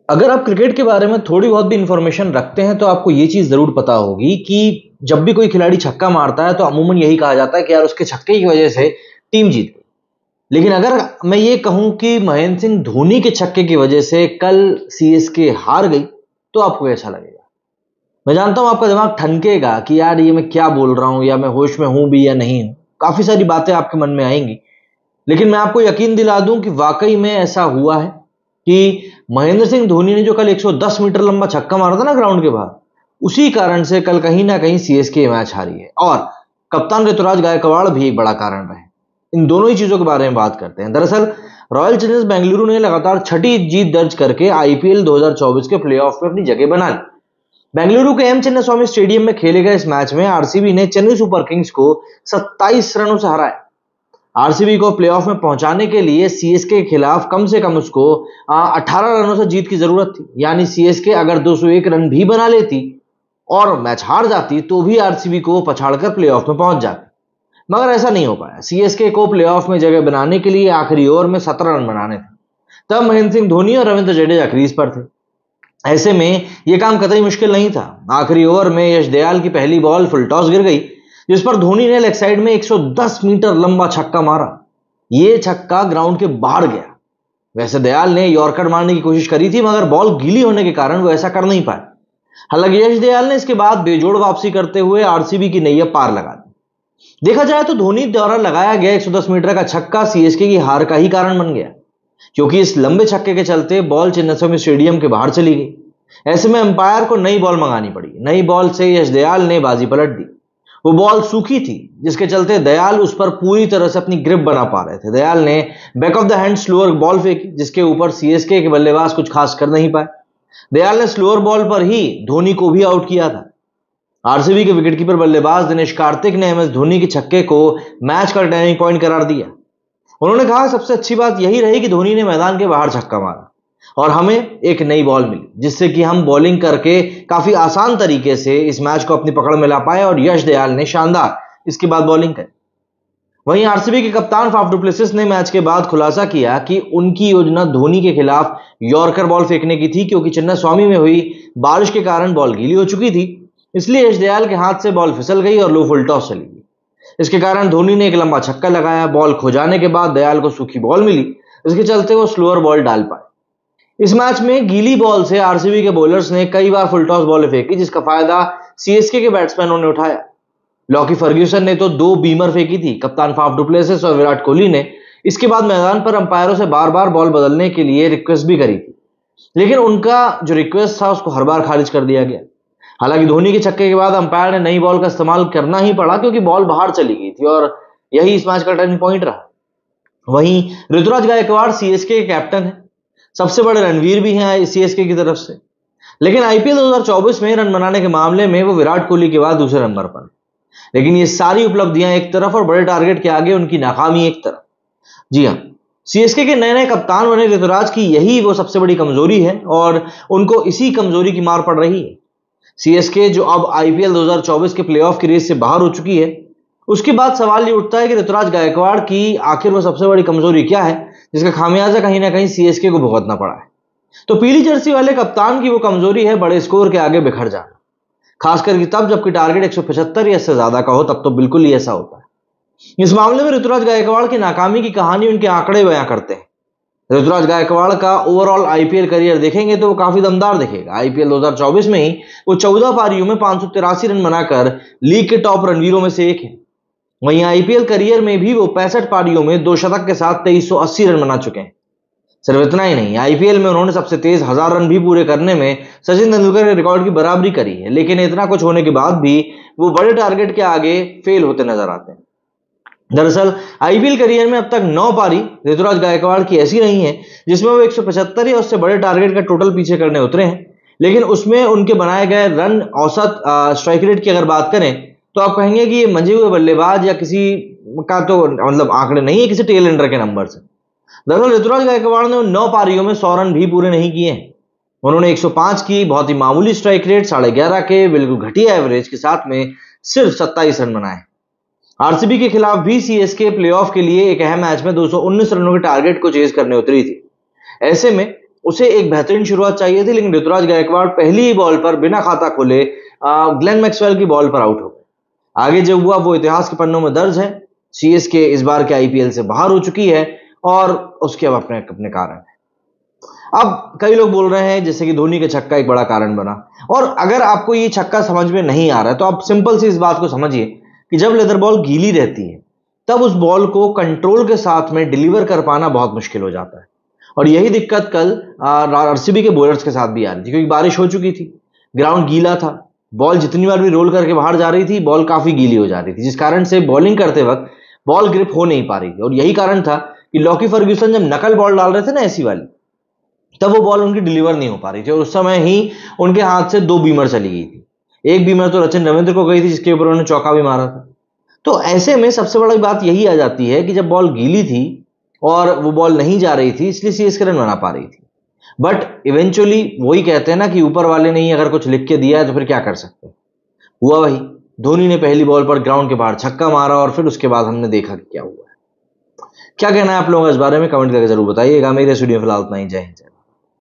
अगर आप क्रिकेट के बारे में थोड़ी बहुत भी इंफॉर्मेशन रखते हैं तो आपको ये चीज जरूर पता होगी कि जब भी कोई खिलाड़ी छक्का मारता है तो अमूमन यही कहा जाता है कि यार उसके छक्के की वजह से टीम जीत गई। लेकिन अगर मैं ये कहूं कि महेंद्र सिंह धोनी के छक्के की वजह से कल सीएसके हार गई तो आपको कैसा लगेगा? मैं जानता हूं आपका दिमाग ठनकेगा कि यार ये मैं क्या बोल रहा हूं, या मैं होश में हूं भी या नहीं हूं। काफी सारी बातें आपके मन में आएंगी, लेकिन मैं आपको यकीन दिला दूं कि वाकई में ऐसा हुआ है कि महेंद्र सिंह धोनी ने जो कल 110 मीटर लंबा छक्का मारा था ना ग्राउंड के बाहर, उसी कारण से कल कहीं ना कहीं सीएसके मैच हारी है। और कप्तान ऋतुराज गायकवाड़ भी एक बड़ा कारण रहे। इन दोनों ही चीजों के बारे में बात करते हैं। दरअसल रॉयल चैलेंजर्स बेंगलुरु ने लगातार छठी जीत दर्ज करके आईपीएल 2024 के प्लेऑफ में अपनी जगह बना ली। बेंगलुरु के एम चिन्नास्वामी स्टेडियम में खेले गए इस मैच में आरसीबी ने चेन्नई सुपर किंग्स को 27 रनों से हराया। आरसीबी को प्लेऑफ में पहुंचाने के लिए सीएसके के खिलाफ कम से कम उसको 18 रनों से जीत की जरूरत थी। यानी सीएसके अगर 201 रन भी बना लेती और मैच हार जाती तो भी आरसीबी को पछाड़कर प्लेऑफ में पहुंच जाती, मगर ऐसा नहीं हो पाया। सीएसके को प्लेऑफ में जगह बनाने के लिए आखिरी ओवर में 17 रन बनाने थे। तब महेंद्र सिंह धोनी और रविंद्र जडेजा क्रीज पर थे। ऐसे में यह काम कतई मुश्किल नहीं था। आखिरी ओवर में यश दयाल की पहली बॉल फुल टॉस गिर गई, जिस पर धोनी ने लेग साइड में 110 मीटर लंबा छक्का मारा। यह छक्का ग्राउंड के बाहर गया। वैसे दयाल ने यॉर्कर मारने की कोशिश करी थी, मगर बॉल गीली होने के कारण वो ऐसा कर नहीं पाए। हालांकि यश दयाल ने इसके बाद बेजोड़ वापसी करते हुए आरसीबी की नैया पार लगा दी। देखा जाए तो धोनी द्वारा लगाया गया 110 मीटर का छक्का सीएसके की हार का ही कारण बन गया, क्योंकि इस लंबे छक्के के चलते बॉल चिन्नास्वामी स्टेडियम के बाहर चली गई। ऐसे में अंपायर को नई बॉल मंगानी पड़ी। नई बॉल से यश दयाल ने बाजी पलट दी। वो बॉल सूखी थी, जिसके चलते दयाल उस पर पूरी तरह से अपनी ग्रिप बना पा रहे थे। दयाल ने back of the hand slower ball फेंकी, जिसके ऊपर सीएसके के बल्लेबाज कुछ खास कर नहीं पाए। दयाल ने स्लोअर बॉल पर ही धोनी को भी आउट किया था। आरसीबी के विकेटकीपर बल्लेबाज दिनेश कार्तिक ने एमएस धोनी के छक्के को मैच का टर्निंग पॉइंट करार दिया। उन्होंने कहा सबसे अच्छी बात यही रही कि धोनी ने मैदान के बाहर छक्का मारा और हमें एक नई बॉल मिली, जिससे कि हम बॉलिंग करके काफी आसान तरीके से इस मैच को अपनी पकड़ में ला पाए। और यश दयाल ने शानदार इसके बाद बॉलिंग करी। वहीं आरसीबी के कप्तान फाफ डु प्लेसिस ने मैच के बाद खुलासा किया कि उनकी योजना धोनी के खिलाफ यॉर्कर बॉल फेंकने की थी, क्योंकि चिन्नास्वामी में हुई बारिश के कारण बॉल गीली हो चुकी थी। इसलिए यश दयाल के हाथ से बॉल फिसल गई और लो फुल टॉस चली गई। इसके कारण धोनी ने एक लंबा छक्का लगाया। बॉल खो जाने के बाद दयाल को सूखी बॉल मिली, इसके चलते वो स्लोअर बॉल डाल पाए। इस मैच में गीली बॉल से आरसीबी के बॉलर्स ने कई बार फुल टॉस बॉलें फेंकी, जिसका फायदा सीएसके के बैट्समैनों ने उठाया। लॉकी फर्ग्यूसन ने तो 2 बीमर फेंकी थी। कप्तान फाफ डु प्लेसिस और विराट कोहली ने इसके बाद मैदान पर अंपायरों से बार बार बॉल बदलने के लिए रिक्वेस्ट भी करी थी, लेकिन उनका जो रिक्वेस्ट था उसको हर बार खारिज कर दिया गया। हालांकि धोनी के छक्के के बाद अंपायर ने नई बॉल का इस्तेमाल करना ही पड़ा, क्योंकि बॉल बाहर चली गई थी और यही इस मैच का टर्निंग पॉइंट रहा। वहीं ऋतुराज गायकवाड़ सीएसके के कैप्टन है, सबसे बड़े रणवीर भी हैं सीएसके की तरफ से। लेकिन आईपीएल 2024 में रन बनाने के मामले में वो विराट कोहली के बाद दूसरे नंबर पर। लेकिन ये सारी उपलब्धियां एक तरफ और बड़े टारगेट के आगे उनकी नाकामी एक तरफ। जी हाँ, सीएसके के नए नए कप्तान बने ऋतुराज की यही वो सबसे बड़ी कमजोरी है और उनको इसी कमजोरी की मार पड़ रही है। सीएसके जो अब आईपीएल 2024 के प्लेऑफ की रेस से बाहर हो चुकी है, उसके बाद सवाल ये उठता है कि ऋतुराज गायकवाड़ की आखिर वो सबसे बड़ी कमजोरी क्या है, जिसका खामियाजा कहीं ना कहीं सीएसके को भुगतना पड़ा है। तो पीली जर्सी वाले कप्तान की वो कमजोरी है बड़े स्कोर के आगे बिखर जाना, खासकर कि तब जबकि टारगेट 175 या इससे ज्यादा का हो, तब तो बिल्कुल ही ऐसा होता है। इस मामले में ऋतुराज गायकवाड़ की नाकामी की कहानी उनके आंकड़े बयां करते हैं। ऋतुराज गायकवाड़ का ओवरऑल आईपीएल करियर देखेंगे तो वो काफी दमदार दिखेगा। आईपीएल 2024 में ही वो 14 पारियों में 583 रन बनाकर लीग के टॉप रणवीरों में से एक है। वहीं आईपीएल करियर में भी वो 65 पारियों में 2 शतक के साथ 2380 रन बना चुके हैं। सिर्फ इतना ही नहीं, आईपीएल में उन्होंने सबसे तेज 1000 रन भी पूरे करने में सचिन तेंदुलकर के रिकॉर्ड की बराबरी करी है। लेकिन इतना कुछ होने के बाद भी वो बड़े टारगेट के आगे फेल होते नजर आते हैं। दरअसल आईपीएल करियर में अब तक 9 पारी ऋतुराज गायकवाड़ की ऐसी रही है जिसमें वो 175 या उससे बड़े टारगेट का टोटल पीछे करने उतरे हैं, लेकिन उसमें उनके बनाए गए रन औसत स्ट्राइक रेट की अगर बात करें तो आप कहेंगे कि ये मंजे हुए बल्लेबाज या किसी का तो मतलब आंकड़े नहीं है, किसी टेल एंडर के नंबर से। दरअसल ऋतुराज गायकवाड़ ने 9 पारियों में 100 रन भी पूरे नहीं किए हैं। उन्होंने 105 की बहुत ही मामूली स्ट्राइक रेट, 11.5 के बिल्कुल घटिया एवरेज के साथ में सिर्फ 27 रन बनाए। आरसीबी के खिलाफ भी सीएसके प्लेऑफ के लिए एक अहम मैच में 219 रनों के टारगेट को चेज करने उतरी थी। ऐसे में उसे एक बेहतरीन शुरुआत चाहिए थी, लेकिन ऋतुराज गायकवाड़ पहली ही बॉल पर बिना खाता खोले ग्लेन मैक्सवेल की बॉल पर आउट हो गए। आगे जो हुआ वो इतिहास के पन्नों में दर्ज है। सीएसके इस बार के आईपीएल से बाहर हो चुकी है और उसके अब अपने अपने कारण है। अब कई लोग बोल रहे हैं जैसे कि धोनी का छक्का एक बड़ा कारण बना, और अगर आपको ये छक्का समझ में नहीं आ रहा है तो आप सिंपल सी इस बात को समझिए कि जब लेदर बॉल गीली रहती है तब उस बॉल को कंट्रोल के साथ में डिलीवर कर पाना बहुत मुश्किल हो जाता है। और यही दिक्कत कल आरसीबी के बॉलर्स के साथ भी आ रही थी, क्योंकि बारिश हो चुकी थी, ग्राउंड गीला था, बॉल जितनी बार भी रोल करके बाहर जा रही थी बॉल काफी गीली हो जा रही थी, जिस कारण से बॉलिंग करते वक्त बॉल ग्रिप हो नहीं पा रही थी। और यही कारण था कि लॉकी फर्ग्यूसन जब नकल बॉल डाल रहे थे ना ऐसी वाली, तब वो बॉल उनकी डिलीवर नहीं हो पा रही थी, और उस समय ही उनके हाथ से 2 बीमर चली गई थी। एक बीमर तो रचिन रविंद्र को गई थी, जिसके ऊपर उन्होंने चौका भी मारा था। तो ऐसे में सबसे बड़ी बात यही आ जाती है कि जब बॉल गीली थी और वो बॉल नहीं जा रही थी, इसलिए सीएसके रन बना पा रही थी। बट इवेंचुअली वही कहते हैं ना कि ऊपर वाले ने ही अगर कुछ लिख के दिया है तो फिर क्या कर सकते हैं। हुआ वही, धोनी ने पहली बॉल पर ग्राउंड के बाहर छक्का मारा और फिर उसके बाद हमने देखा कि क्या हुआ है। क्या कहना है आप लोगों का इस बारे में कमेंट करके जरूर बताइएगा। मेरे स्टूडियो फिलहाल इतना ही। जय हिंद।